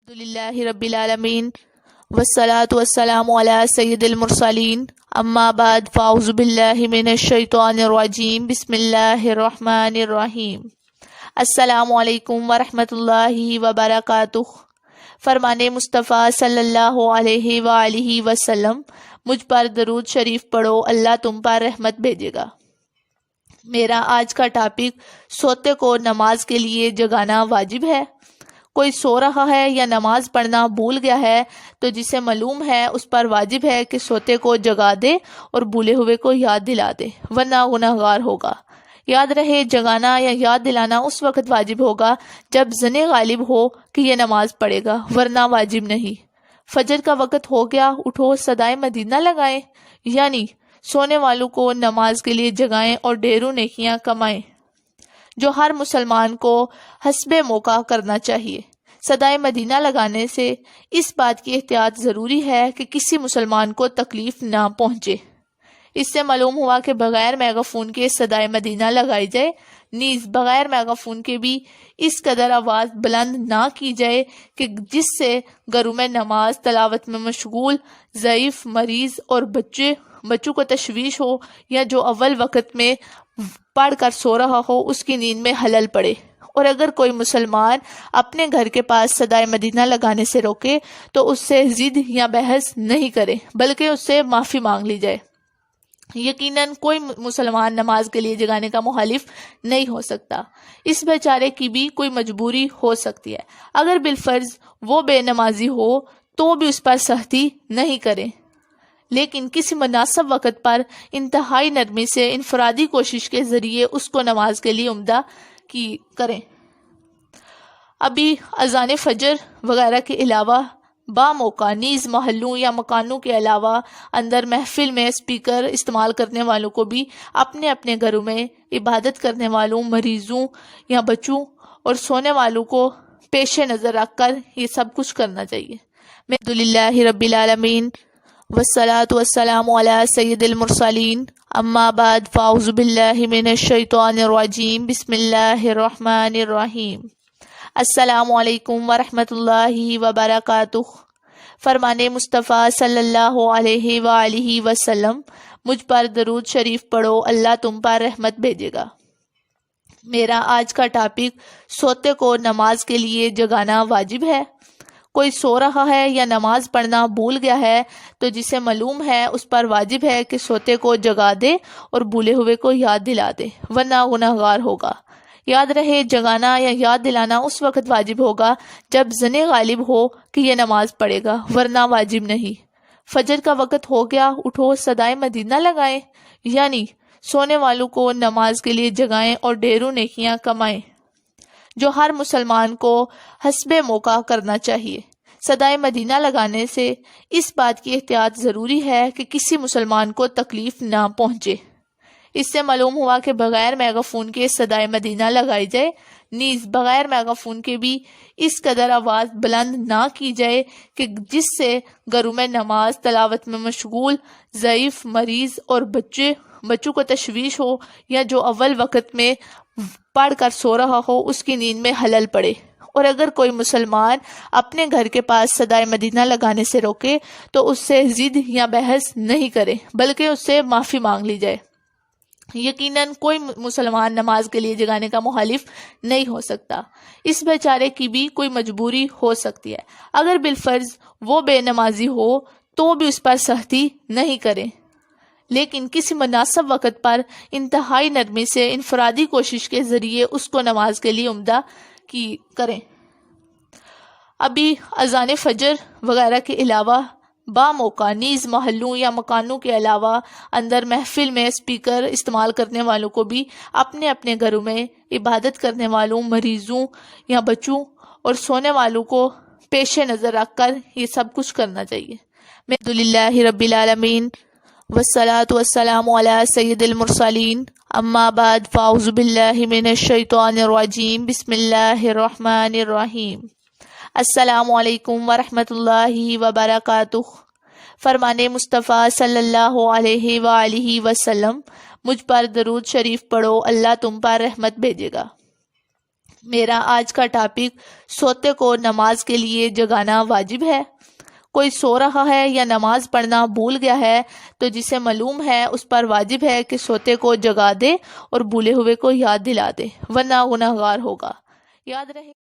الحمدللہ رب العالمین والصلاة والسلام علی سید المرسلین اما بعد فاعوذ باللہ من الشیطان الرجیم بسم اللہ الرحمن الرحیم السلام علیکم ورحمۃ اللہ وبرکاتہ۔ فرمان مصطفیٰ صلی اللہ علیہ وآلہ وسلم، مجھ پر درود شریف پڑھو، اللہ تم پر رحمت بھیجے گا۔ میرا آج کا ٹاپک سوتے کو نماز کے لیے جگانا واجب ہے۔ کوئی سو رہا ہے یا نماز پڑھنا بھول گیا ہے تو جسے معلوم ہے اس پر واجب ہے کہ سوتے کو جگا دے اور بھولے ہوئے کو یاد دلا دے، ورنہ گناہ گار ہوگا۔ یاد رہے، جگانا یا یاد دلانا اس وقت واجب ہوگا جب ظن غالب ہو کہ یہ نماز پڑھے گا، ورنہ واجب نہیں۔ فجر کا وقت ہو گیا، اٹھو، صدائے مدینہ لگائیں، یعنی سونے والوں کو نماز کے لیے جگائیں اور ڈھیروں نیکیاں کمائیں، جو ہر مسلمان کو حسب موقع کرنا چاہیے۔ صدائے مدینہ لگانے سے اس بات کی احتیاط ضروری ہے کہ کسی مسلمان کو تکلیف نہ پہنچے۔ اس سے معلوم ہوا کہ بغیر میگا فون کے صدائے مدینہ لگائی جائے، نیز بغیر میگا فون کے بھی اس قدر آواز بلند نہ کی جائے کہ جس سے گھروں میں نماز تلاوت میں مشغول ضعیف، مریض اور بچوں کو تشویش ہو، یا جو اول وقت میں پڑھ کر سو رہا ہو اس کی نیند میں خلل پڑے۔ اور اگر کوئی مسلمان اپنے گھر کے پاس صدائے مدینہ لگانے سے روکے تو اس سے ضد یا بحث نہیں کرے، بلکہ اس سے معافی مانگ لی جائے۔ یقیناً کوئی مسلمان نماز کے لیے جگانے کا مخالف نہیں ہو سکتا، اس بیچارے کی بھی کوئی مجبوری ہو سکتی ہے۔ اگر بالفرض وہ بے نمازی ہو تو بھی اس پر سختی نہیں کرے، لیکن کسی مناسب وقت پر انتہائی نرمی سے انفرادی کوشش کے ذریعے اس کو نماز کے لیے عمدہ کی کریں۔ ابھی اذان فجر وغیرہ کے علاوہ موقع نیز محلوں یا مکانوں کے علاوہ اندر محفل میں اسپیکر استعمال کرنے والوں کو بھی اپنے اپنے گھروں میں عبادت کرنے والوں، مریضوں یا بچوں اور سونے والوں کو پیش نظر رکھ کر یہ سب کچھ کرنا چاہیے۔ الحمدللہ رب العالمین والصلاة والسلام علی سید المرسلین اما بعد فاعوذ باللہ من الشیطان الرجیم بسم اللہ الرحمن الرحیم السلام علیکم ورحمۃ اللہ وبرکاتہ۔ فرمان مصطفیٰ صلی اللہ علیہ وآلہ وسلم، مجھ پر درود شریف پڑھو، اللہ تم پر رحمت بھیجے گا۔ میرا آج کا ٹاپک سوتے کو نماز کے لیے جگانا واجب ہے۔ کوئی سو رہا ہے یا نماز پڑھنا بھول گیا ہے تو جسے معلوم ہے اس پر واجب ہے کہ سوتے کو جگا دے اور بھولے ہوئے کو یاد دلا دے، ورنہ گناہ گار ہوگا۔ یاد رہے، جگانا یا یاد دلانا اس وقت واجب ہوگا جب ظن غالب ہو کہ یہ نماز پڑھے گا، ورنہ واجب نہیں۔ فجر کا وقت ہو گیا، اٹھو، صدائے مدینہ لگائیں، یعنی سونے والوں کو نماز کے لیے جگائیں اور ڈھیروں نیکیاں کمائیں، جو ہر مسلمان کو حسب موقع کرنا چاہیے۔ صدائے مدینہ لگانے سے اس بات کی احتیاط ضروری ہے کہ کسی مسلمان کو تکلیف نہ پہنچے۔ اس سے معلوم ہوا کہ بغیر میگا فون کے صدائے مدینہ لگائی جائے، نیز بغیر میگا فون کے بھی اس قدر آواز بلند نہ کی جائے کہ جس سے گھروں میں نماز تلاوت میں مشغول ضعیف، مریض اور بچوں کو تشویش ہو، یا جو اول وقت میں پڑھ کر سو رہا ہو اس کی نیند میں خلل پڑے۔ اور اگر کوئی مسلمان اپنے گھر کے پاس صدائے مدینہ لگانے سے روکے تو اس سے ضد یا بحث نہیں کرے، بلکہ اس سے معافی مانگ لی جائے۔ یقیناً کوئی مسلمان نماز کے لیے جگانے کا مخالف نہیں ہو سکتا، اس بیچارے کی بھی کوئی مجبوری ہو سکتی ہے۔ اگر بالفرض وہ بے نمازی ہو تو بھی اس پر سختی نہیں کرے، لیکن کسی مناسب وقت پر انتہائی نرمی سے انفرادی کوشش کے ذریعے اس کو نماز کے لیے عمدہ کی کریں۔ ابھی اذان فجر وغیرہ کے علاوہ موقع نیز محلوں یا مکانوں کے علاوہ اندر محفل میں اسپیکر استعمال کرنے والوں کو بھی اپنے اپنے گھروں میں عبادت کرنے والوں، مریضوں یا بچوں اور سونے والوں کو پیش نظر رکھ کر یہ سب کچھ کرنا چاہیے۔ الحمدللہ رب العالمین والصلاة والسلام علی سید المرسلین اما بعد فاعوذ باللہ من الشیطان الرجیم بسم اللہ الرحمن الرحیم السلام علیکم ورحمۃ اللہ وبرکاتہ۔ فرمان مصطفیٰ صلی اللہ علیہ وآلہ وسلم، مجھ پر درود شریف پڑھو، اللہ تم پر رحمت بھیجے گا۔ میرا آج کا ٹاپک سوتے کو نماز کے لیے جگانا واجب ہے۔ کوئی سو رہا ہے یا نماز پڑھنا بھول گیا ہے تو جسے معلوم ہے اس پر واجب ہے کہ سوتے کو جگا دے اور بھولے ہوئے کو یاد دلا دے، ورنہ گنہگار ہوگا۔ یاد رہے